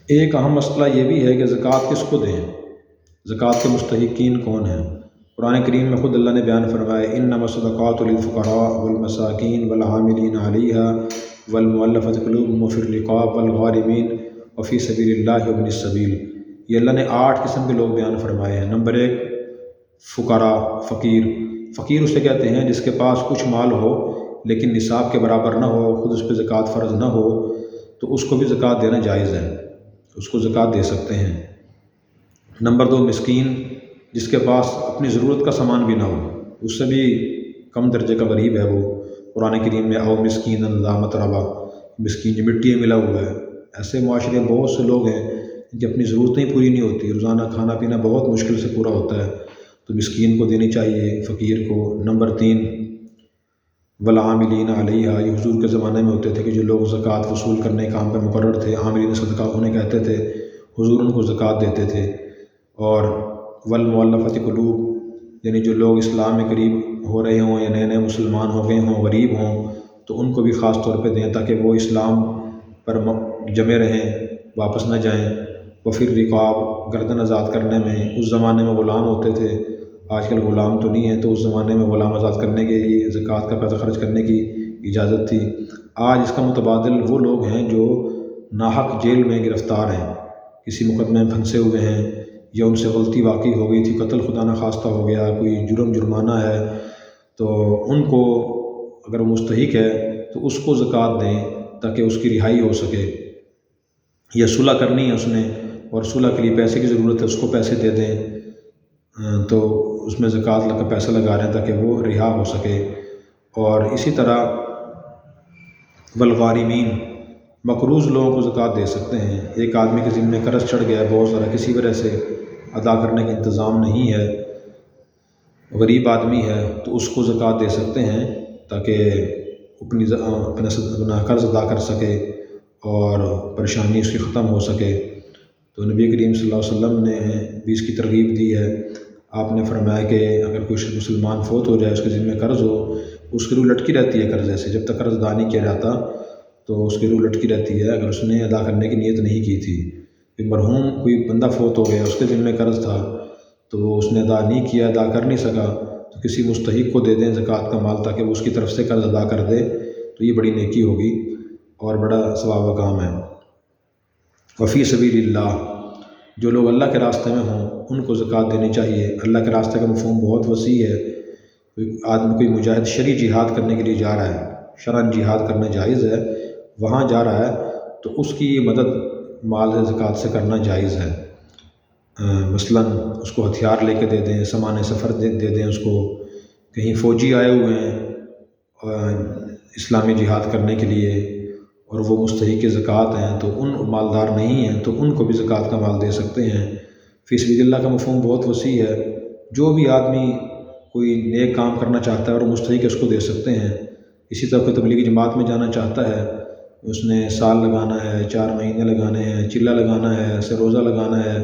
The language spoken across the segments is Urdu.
ایک اہم مسئلہ یہ بھی ہے کہ زکوٰۃ کس کو دیں، زکوٰۃ کے مستحقین کون ہیں۔ قرآن کریم میں خود اللہ نے بیان فرمایا انما الصدقات للفقراء والمساکین والعاملین علیہا والمؤلفۃ قلوبہم وفی الرقاب والغارمین وفی سبیل اللہ وابن السبیل۔ یہ اللہ نے 8 قسم کے لوگ بیان فرمائے ہیں۔ نمبر 1 فقراء، فقیر۔ فقیر اسے کہتے ہیں جس کے پاس کچھ مال ہو لیکن نصاب کے برابر نہ ہو، خود اس پہ زکوٰۃ فرض نہ ہو، تو اس کو بھی زکوٰۃ دینا جائز ہے، اس کو زکوٰۃ دے سکتے ہیں۔ نمبر 2 مسکین، جس کے پاس اپنی ضرورت کا سامان بھی نہ ہو، اس سے بھی کم درجے کا غریب ہے وہ۔ قرآن کریم میں او مسکین ذا متربہ، مسکین جو مٹی میں ملا ہوا ہے۔ ایسے معاشرے میں بہت سے لوگ ہیں جن کی اپنی ضرورتیں پوری نہیں ہوتی، روزانہ کھانا پینا بہت مشکل سے پورا ہوتا ہے، تو مسکین کو دینی چاہیے، فقیر کو۔ نمبر 3 والعاملین علیہا، یہ حضور کے زمانے میں ہوتے تھے کہ جو لوگ زکوٰۃ وصول کرنے کام پہ مقرر تھے، عاملین صدقہ انہیں کہتے تھے، حضور ان کو زکوٰۃ دیتے تھے۔ اور والمؤلفۃ قلوب، یعنی جو لوگ اسلام میں قریب ہو رہے ہوں یا نئے نئے مسلمان ہو گئے ہوں، غریب ہوں، تو ان کو بھی خاص طور پہ دیں تاکہ وہ اسلام پر جمے رہیں، واپس نہ جائیں۔ وفی الرقاب، گردن آزاد کرنے میں، اس زمانے میں غلام ہوتے تھے، آج کل غلام تو نہیں ہے، تو اس زمانے میں غلام آزاد کرنے کے لیے زکوٰۃ کا پیسہ خرچ کرنے کی اجازت تھی۔ آج اس کا متبادل وہ لوگ ہیں جو ناحق جیل میں گرفتار ہیں، کسی مقدمے میں پھنسے ہوئے ہیں، یا ان سے غلطی واقع ہو گئی تھی، قتل خدا نخواستہ ہو گیا، کوئی جرمانہ ہے، تو ان کو اگر وہ مستحق ہے تو اس کو زکوٰۃ دیں تاکہ اس کی رہائی ہو سکے۔ یا صلح کرنی ہے اس نے اور صلح کے لیے پیسے کی ضرورت ہے، اس کو پیسے دے دیں، تو اس میں زکوٰۃ کا پیسہ لگا رہے ہیں تاکہ وہ رہا ہو سکے۔ اور اسی طرح والغارمین، مقروض لوگوں کو زکوٰۃ دے سکتے ہیں۔ ایک آدمی کے ذمہ قرض چڑھ گیا ہے بہت سارا، کسی وجہ سے ادا کرنے کا انتظام نہیں ہے، غریب آدمی ہے، تو اس کو زکوٰۃ دے سکتے ہیں تاکہ اپنا قرض ادا کر سکے اور پریشانی اس کی ختم ہو سکے۔ تو نبی کریم صلی اللہ علیہ وسلم نے بھی اس کی ترغیب دی ہے۔ آپ نے فرمایا کہ اگر کوئی مسلمان فوت ہو جائے، اس کے ذمہ قرض ہو، اس کی روح لٹکی رہتی ہے قرضے سے، جب تک قرض ادا نہیں کیا جاتا تو اس کی روح لٹکی رہتی ہے، اگر اس نے ادا کرنے کی نیت نہیں کی تھی۔ مرحوم کوئی بندہ فوت ہو گیا، اس کے ذمہ قرض تھا تو اس نے ادا نہیں کیا، ادا کر نہیں سکا، تو کسی مستحق کو دے دیں زکوٰۃ کا مال تاکہ وہ اس کی طرف سے قرض ادا کر دے، تو یہ بڑی نیکی ہوگی اور بڑا ثواب کا کام ہے۔ وفی سبیل اللہ، جو لوگ اللہ کے راستے میں ہوں ان کو زکوٰۃ دینی چاہیے۔ اللہ کے راستے کا مفہوم بہت وسیع ہے۔ کوئی مجاہد شرعی جہاد کرنے کے لیے جا رہا ہے، شرعاً جہاد کرنا جائز ہے، وہاں جا رہا ہے تو اس کی مدد مال زکوٰۃ سے کرنا جائز ہے۔ مثلاً اس کو ہتھیار لے کے دے دیں، سامان سفر دے دیں اس کو۔ کہیں فوجی آئے ہوئے ہیں اسلامی جہاد کرنے کے لیے اور وہ مستحق زکوٰۃ ہیں، تو ان مالدار نہیں ہیں تو ان کو بھی زکوٰۃ کا مال دے سکتے ہیں۔ فی سبیل اللہ کا مفہوم بہت وسیع ہے، جو بھی آدمی کوئی نیک کام کرنا چاہتا ہے اور مستحق ہے اس کو دے سکتے ہیں۔ اسی طرح کوئی تبلیغی جماعت میں جانا چاہتا ہے، اس نے سال لگانا ہے، 4 مہینے لگانے ہیں، چلہ لگانا ہے، ایسے روزہ لگانا ہے،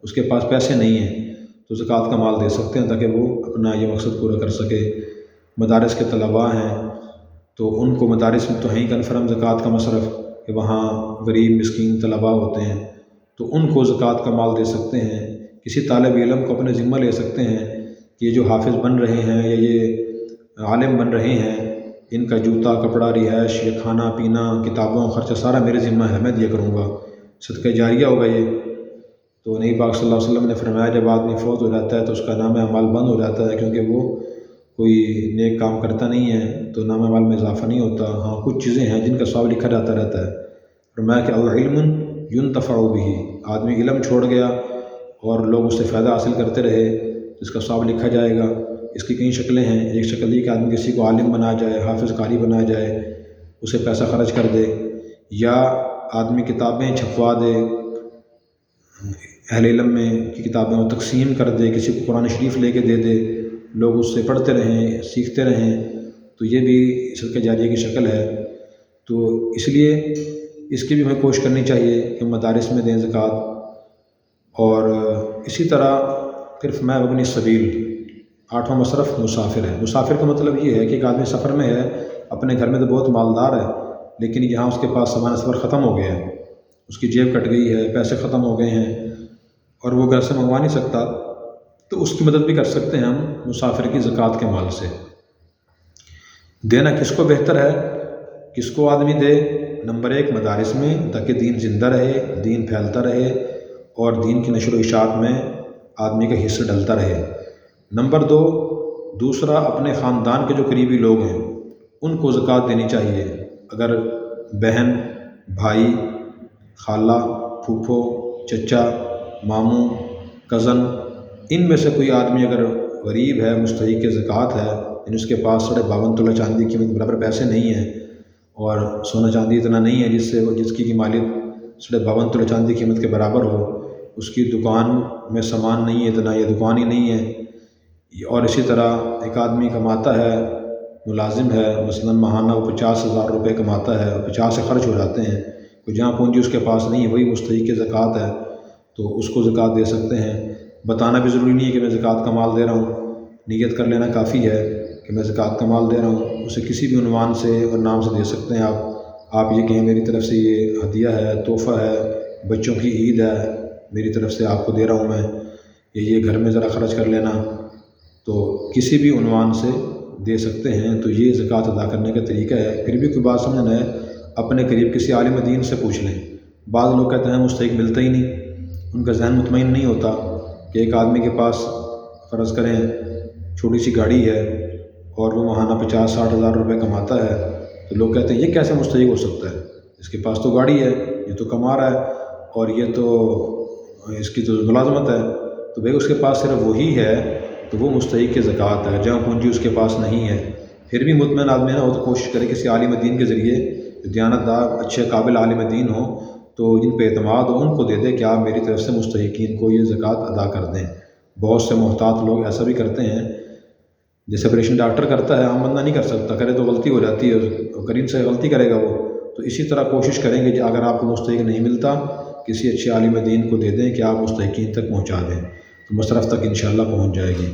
اس کے پاس پیسے نہیں ہیں تو زکوٰۃ کا مال دے سکتے ہیں تاکہ وہ اپنا یہ مقصد پورا کر سکے۔ مدارس کے طلباء ہیں تو ان کو مدارس میں تو ہیں کنفرم زکوٰۃ کا مصرف کہ وہاں غریب مسکین طلباء ہوتے ہیں، تو ان کو زکوٰۃ کا مال دے سکتے ہیں۔ کسی طالب علم کو اپنے ذمہ لے سکتے ہیں کہ یہ جو حافظ بن رہے ہیں یا یہ عالم بن رہے ہیں، ان کا جوتا کپڑا رہائش یا کھانا پینا کتابوں خرچہ سارا میرے ذمہ ہے، میں دیا کروں گا، صدقہ جاریہ ہوگا یہ۔ تو نبی پاک صلی اللہ علیہ وسلم نے فرمایا جب آدمی فوت ہو جاتا ہے تو اس کا نام اعمال بند ہو جاتا ہے، کیونکہ وہ کوئی نیک کام کرتا نہیں ہے تو نام اعمال میں اضافہ نہیں ہوتا۔ ہاں کچھ چیزیں ہیں جن کا ثواب لکھا جاتا رہتا ہے۔ فرمایا کہ او علم ينتفع به، آدمی علم چھوڑ گیا اور لوگ اس سے فائدہ حاصل کرتے رہے، اس کا ثواب لکھا جائے گا۔ اس کی کئی شکلیں ہیں۔ ایک شکل یہ کہ آدمی کسی کو عالم بنا جائے، حافظ قاری بنا جائے، اسے پیسہ خرچ کر دے، یا آدمی کتابیں چھپوا دے، اہل علم میں کی کتابیں وہ تقسیم کر دے، کسی کو قرآن شریف لے کے دے دے، لوگ اس سے پڑھتے رہیں، سیکھتے رہیں، تو یہ بھی صدقہ جاریہ کی شکل ہے۔ تو اس لیے اس کی بھی ہمیں کوشش کرنی چاہیے کہ مدارس میں دیں زکوٰۃ۔ اور اسی طرح پھر فرمایا وابن السبیل، 8واں مصرف مسافر ہے۔ مسافر کا مطلب یہ ہے کہ ایک آدمی سفر میں ہے، اپنے گھر میں تو بہت مالدار ہے لیکن یہاں اس کے پاس سامان سفر ختم ہو گیا ہے، اس کی جیب کٹ گئی ہے، پیسے ختم ہو گئے ہیں اور وہ گھر سے منگوا نہیں سکتا، تو اس کی مدد بھی کر سکتے ہیں ہم مسافر کی زکوٰۃ کے مال سے۔ دینا کس کو بہتر ہے، کس کو آدمی دے؟ نمبر 1 مدارس میں، تاکہ دین زندہ رہے، دین پھیلتا رہے اور دین کی نشر و اشاعت میں آدمی کا حصہ ڈلتا رہے۔ نمبر 2 دوسرا اپنے خاندان کے جو قریبی لوگ ہیں ان کو زکوٰۃ دینی چاہیے۔ اگر بہن، بھائی، خالہ، پھوپھو، چچا، ماموں، کزن، ان میں سے کوئی آدمی اگر غریب ہے، مستحق زکوٰۃ ہے، یعنی اس کے پاس 52.5 تولہ چاندی کی برابر پیسے نہیں ہیں اور سونا چاندی اتنا نہیں ہے جس کی مالیت 52.5 تولہ چاندی کی قیمت کے برابر ہو، اس کی دکان میں سامان نہیں ہے اتنا، یا دکان ہی نہیں ہے، اور اسی طرح ایک آدمی کماتا ہے، ملازم ہے، مثلا ماہانہ وہ 50,000 روپے کماتا ہے اور 50 سے خرچ ہو جاتے ہیں، کوئی جہاں پونجی اس کے پاس نہیں ہے، وہی مستحق زکوٰۃ ہے، تو اس کو زکوٰۃ دے سکتے ہیں۔ بتانا بھی ضروری نہیں ہے کہ میں زکوٰۃ کا مال دے رہا ہوں، نیت کر لینا کافی ہے کہ میں زکوٰۃ کا مال دے رہا ہوں۔ اسے کسی بھی عنوان سے اور نام سے دے سکتے ہیں آپ یہ کہیں میری طرف سے یہ ہدیہ ہے، تحفہ ہے، بچوں کی عید ہے، میری طرف سے آپ کو دے رہا ہوں میں، یہ گھر میں ذرا خرچ کر لینا، تو کسی بھی عنوان سے دے سکتے ہیں۔ تو یہ زکوٰۃ ادا کرنے کا طریقہ ہے۔ پھر بھی کوئی بات سمجھنا ہے، اپنے قریب کسی عالم دین سے پوچھ لیں۔ بعض لوگ کہتے ہیں مستحق ملتا ہی نہیں، ان کا ذہن مطمئن نہیں ہوتا کہ ایک آدمی کے پاس فرض کریں چھوٹی سی گاڑی ہے اور وہ ماہانہ 50-60 ہزار روپے کماتا ہے، تو لوگ کہتے ہیں یہ کیسے مستحق ہو سکتا ہے، اس کے پاس تو گاڑی ہے، یہ تو کما رہا ہے اور یہ تو اس کی تو ملازمت ہے، تو بھئی اس کے پاس صرف وہی ہے تو وہ مستحق زکوٰۃ ہے، جہاں پونجی اس کے پاس نہیں ہے۔ پھر بھی مطمئن آدمی نہ ہو تو کوشش کرے کسی عالم دین کے ذریعے، جو دیانتدار اچھے قابل عالم دین ہو، تو جن پہ اعتماد ہو ان کو دے دے کہ آپ میری طرف سے مستحقین کو یہ زکوٰۃ ادا کر دیں۔ بہت سے محتاط لوگ ایسا بھی کرتے ہیں، جیسے آپریشن ڈاکٹر کرتا ہے، عام بندہ نہیں کر سکتا، کرے تو غلطی ہو جاتی ہے، قریب سے غلطی کرے گا وہ، تو اسی طرح کوشش کریں گے کہ اگر آپ کو مستحق نہیں ملتا کسی اچھے عالم دین کو دے دیں کہ آپ مستحقین تک پہنچا دیں، تو مصرف تک انشاءاللہ پہنچ جائے گی۔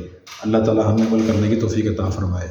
اللہ تعالی ہمیں عمل کرنے کی توفیق عطا فرمائے۔